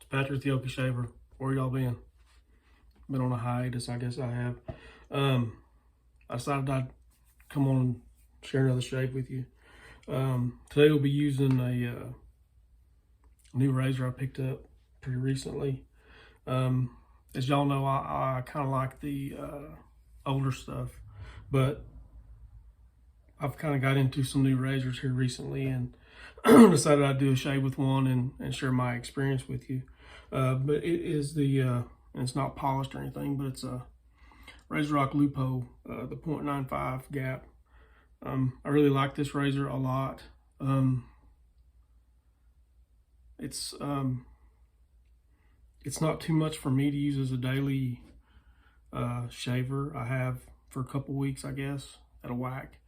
Patrick the Okie Shaver. Where y'all been? Been on a hiatus, I guess I have. I decided I'd come on and share another shave with you. Today we'll be using a new razor I picked up pretty recently. As y'all know, I kind of like the older stuff, but I've kind of got into some new razors here recently and decided I'd do a shave with one and share my experience with you. But it is and it's not polished or anything, but it's a Razorock Lupo, the 0.95 gap. I really like this razor a lot. It's not too much for me to use as a daily shaver. I have for a couple weeks, I guess, at a whack.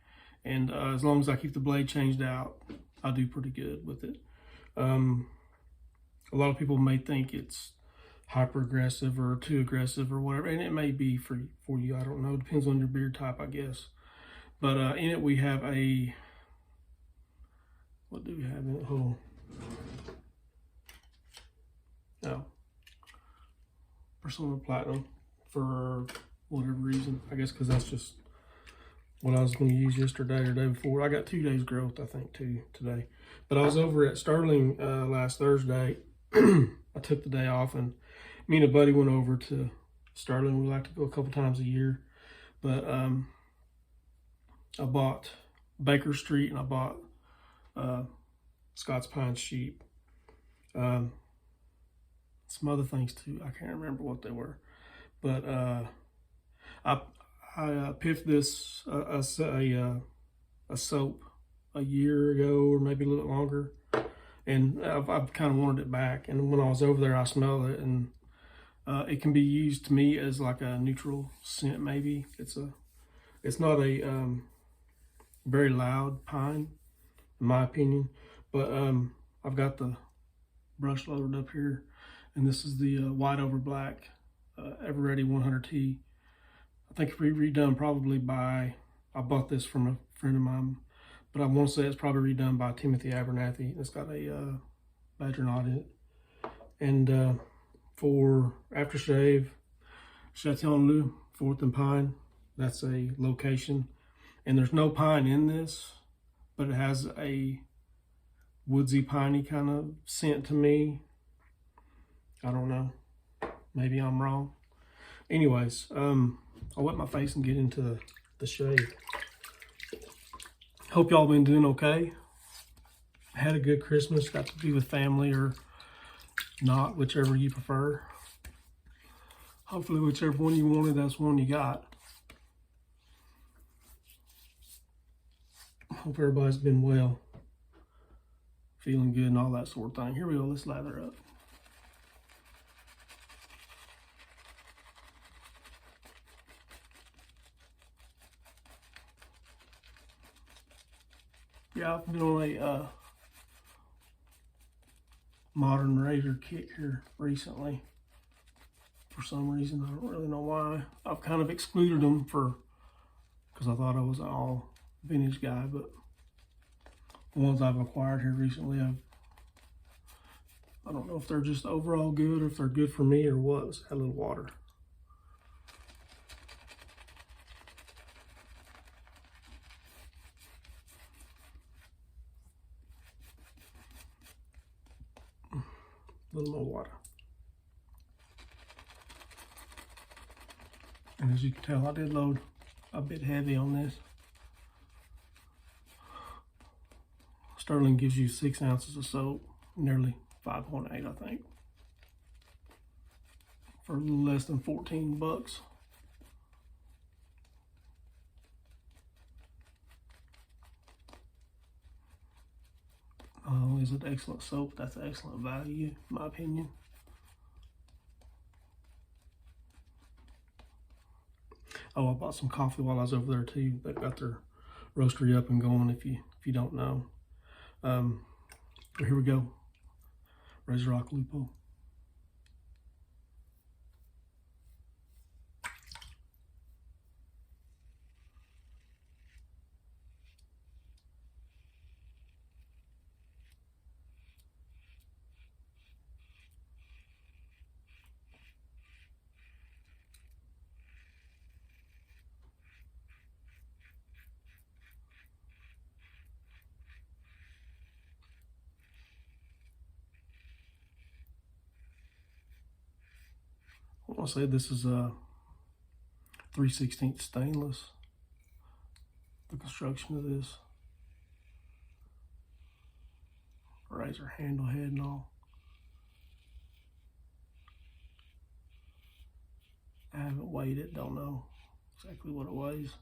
And as long as I keep the blade changed out, I do pretty good with it. A lot of people may think it's hyper aggressive or too aggressive or whatever, and it may be for you. I don't know. It depends on your beard type, I guess. But in it we have a, what do we have in it? Hold on. Oh, Persona Platinum for whatever reason. I guess because that's just what I was going to use yesterday or day before. I got 2 days growth, I think, too, today. But I was over at Stirling last Thursday. I took the day off, and me and a buddy went over to Stirling. We like to go a couple times a year. But I bought Baker Street, and I bought Scots Pine Sheep. Some other things, too. I can't remember what they were. But I piffed this a soap a year ago, or maybe a little longer, and I've kind of wanted it back. And when I was over there, I smelled it, and it can be used to me as like a neutral scent. Maybe it's not a very loud pine, in my opinion. But I've got the brush loaded up here, and this is the white over black Ever Ready 100T. I think it's redone probably by, I bought this from a friend of mine, but I want to say it's probably redone by Timothy Abernathy. It's got a badger knot in it. And for aftershave, Chatillon 4th and Pine, that's a location. And there's no pine in this, but it has a woodsy, piney kind of scent to me. I don't know. Maybe I'm wrong. Anyways, I'll wet my face and get into the shave. Hope y'all been doing okay. Had a good Christmas. Got to be with family or not, whichever you prefer. Hopefully whichever one you wanted, that's one you got. Hope everybody's been well. Feeling good and all that sort of thing. Here we go. Let's lather up. Yeah, I've been on a modern razor kick here recently. For some reason, I don't really know why. I've kind of excluded them because I thought I was an all vintage guy, but the ones I've acquired here recently, I don't know if they're just overall good or if they're good for me or what. Let's add a little water. A little more water. And as you can tell, I did load a bit heavy on this. Stirling gives you 6 ounces of soap, nearly 5.8, I think, for a little less than 14 bucks. Is it excellent soap? That's excellent value, in my opinion. Oh, I bought some coffee while I was over there too. They've got their roastery up and going. If you don't know, here we go. Razorock Lupo. I want to say this is a 3/16 stainless. The construction of this. Razor handle head and all. I haven't weighed it, don't know exactly what it weighs.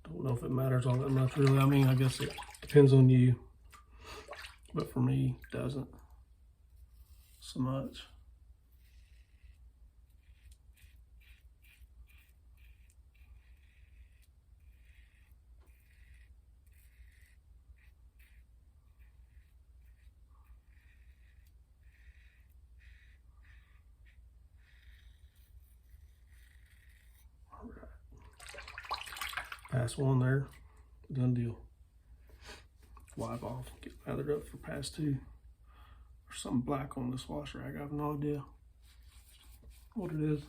Don't know if it matters all that much really. I mean, I guess it depends on you, but for me, it doesn't so much. All right. Pass one there, done deal. Wipe off, get lathered up for pass two. There's something black on this wash rag. I have no idea what it is.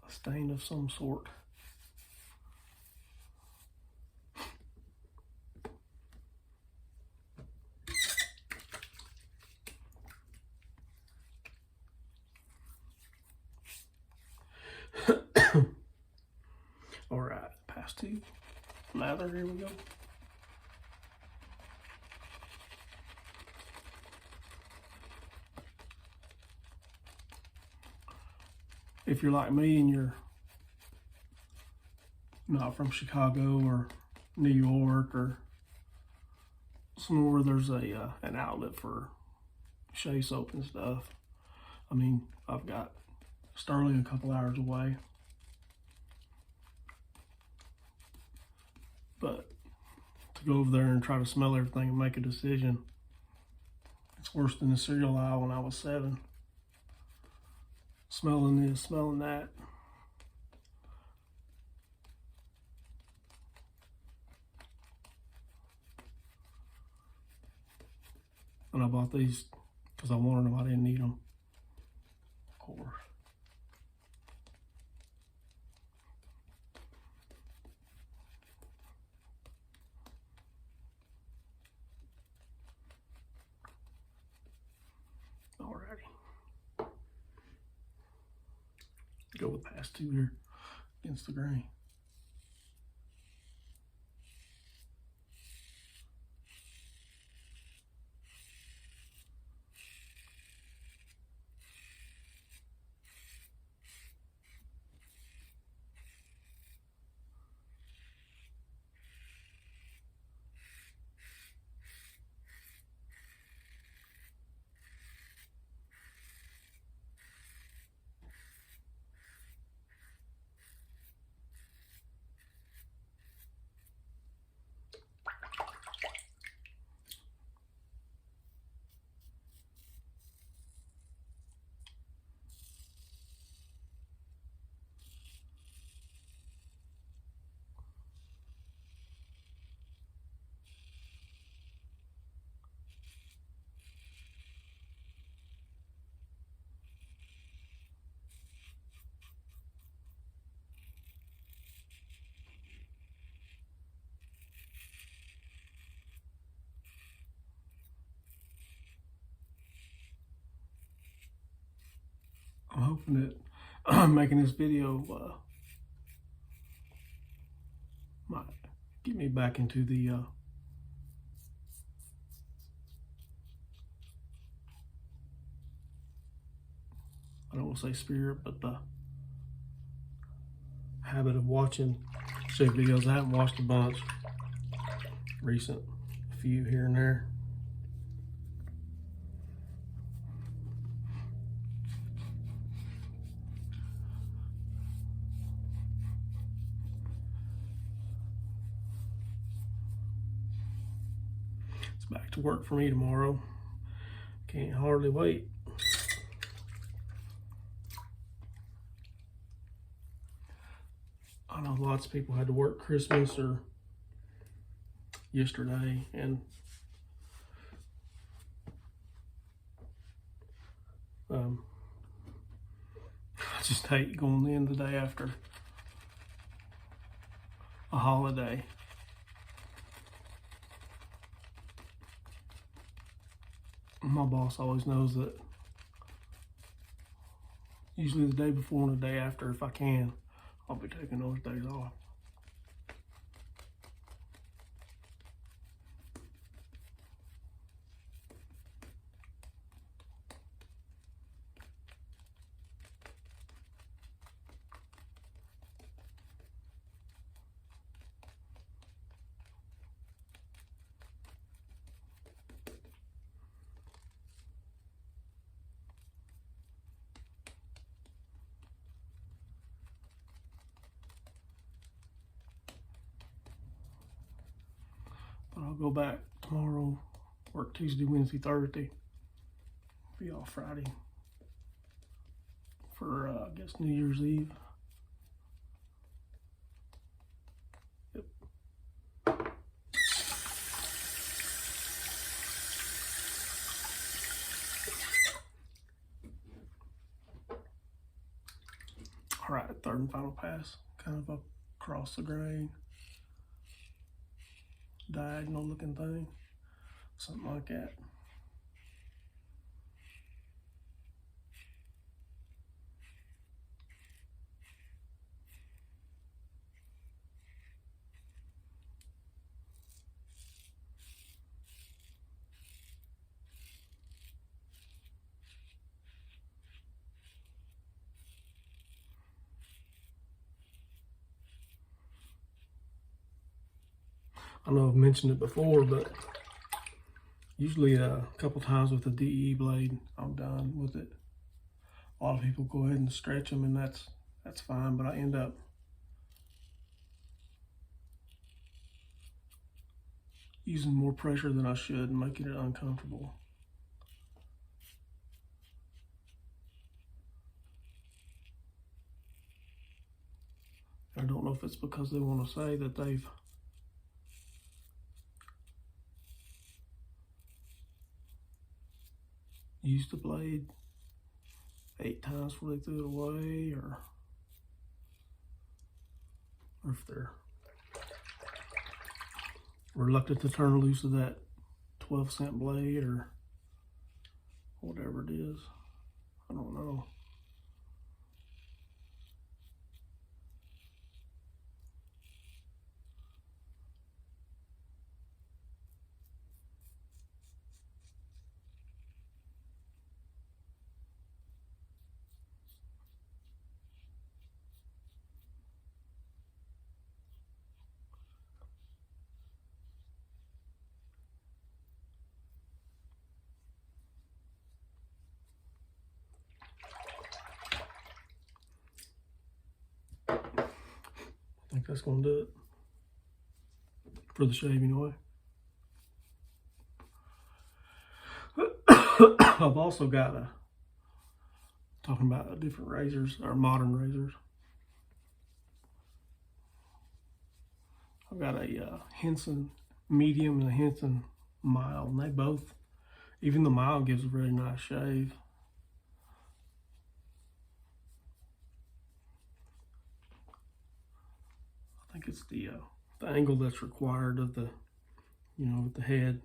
A stain of some sort. All right, pass two, lather, here we go. If you're like me and you're not from Chicago or New York or somewhere where there's a an outlet for shea soap and stuff, I mean, I've got Stirling a couple hours away. But to go over there and try to smell everything and make a decision, it's worse than the cereal aisle when I was 7. Smelling this, smelling that. And I bought these because I wanted them. I didn't need them, of course. Alrighty. Go with pass two here against the grain. I'm hoping that making this video might get me back into the I don't want to say spirit, but the habit of watching shea videos. I haven't watched a bunch recent, a few here and there. It's back to work for me tomorrow. Can't hardly wait. I know lots of people had to work Christmas or yesterday, and I just hate going in the day after a holiday. My boss always knows that usually the day before and the day after, if I can, I'll be taking those days off. But I'll go back tomorrow, work Tuesday, Wednesday, Thursday. Be off Friday for, I guess, New Year's Eve. Yep. All right, third and final pass, kind of up across the grain. Diagonal looking thing, something like that. I know I've mentioned it before, but usually a couple times with the DE blade, I'm done with it. A lot of people go ahead and stretch them, and that's fine, but I end up using more pressure than I should and making it uncomfortable. I don't know if it's because they want to say that they've used the blade 8 times before they threw it away, or if they're reluctant to turn loose of that 12-cent blade or whatever it is. I don't know. I think that's going to do it for the shaving oil. I've also got talking about different razors, or modern razors. I've got a Henson medium and a Henson mild, and they both, even the mild gives a very nice shave. I think it's the angle that's required of the, with the head,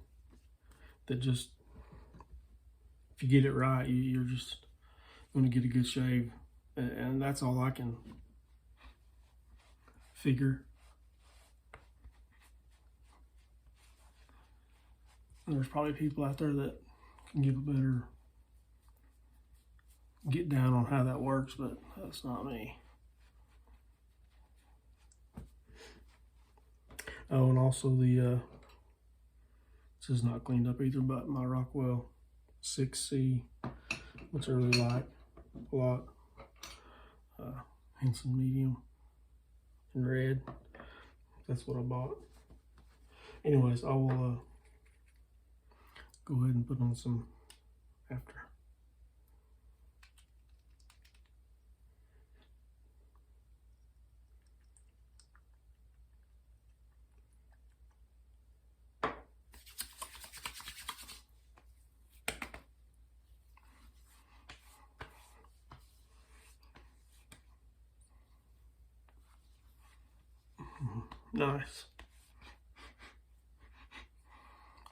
that just, if you get it right, you're just going to get a good shave. And that's all I can figure. And there's probably people out there that can give a better get down on how that works, but that's not me. Oh, and also the this is not cleaned up either, but my Rockwell 6C, which I really like a lot. Henson medium in red. That's what I bought. Anyways, I will go ahead and put on some after. Nice.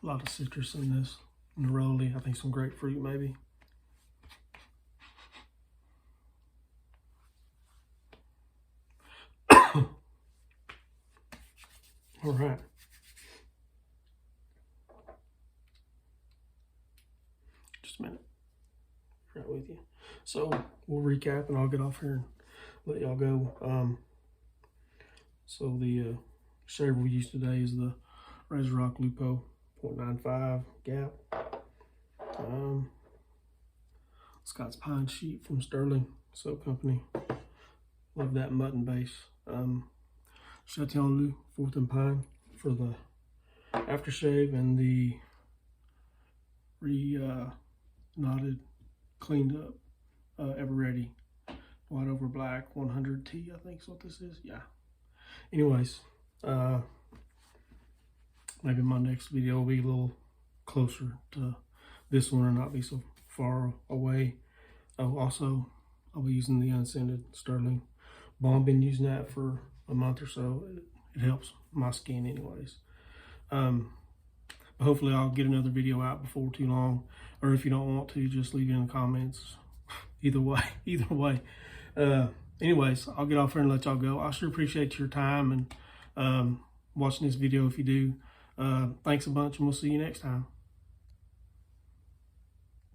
A lot of citrus in this. Neroli, I think some grapefruit maybe. All right. Just a minute. Right with you. So we'll recap and I'll get off here and let y'all go. So the shaver we used today is the Razorock Lupo 0.95 gap. Scots Pine Sheet from Stirling Soap Company. Love that mutton base. Chatillon 4th and Pine for the aftershave, and the knotted, cleaned up Ever Ready White Over Black 100T, I think is what this is. Yeah. Anyways, maybe my next video will be a little closer to this one or not be so far away. Also, I'll be using the unscented Stirling Balm. Been using that for a month or so. It helps my skin anyways. But hopefully I'll get another video out before too long, or if you don't want to, just leave it in the comments. Either way. Anyways, I'll get off here and let y'all go. I sure appreciate your time and watching this video if you do. Thanks a bunch, and we'll see you next time.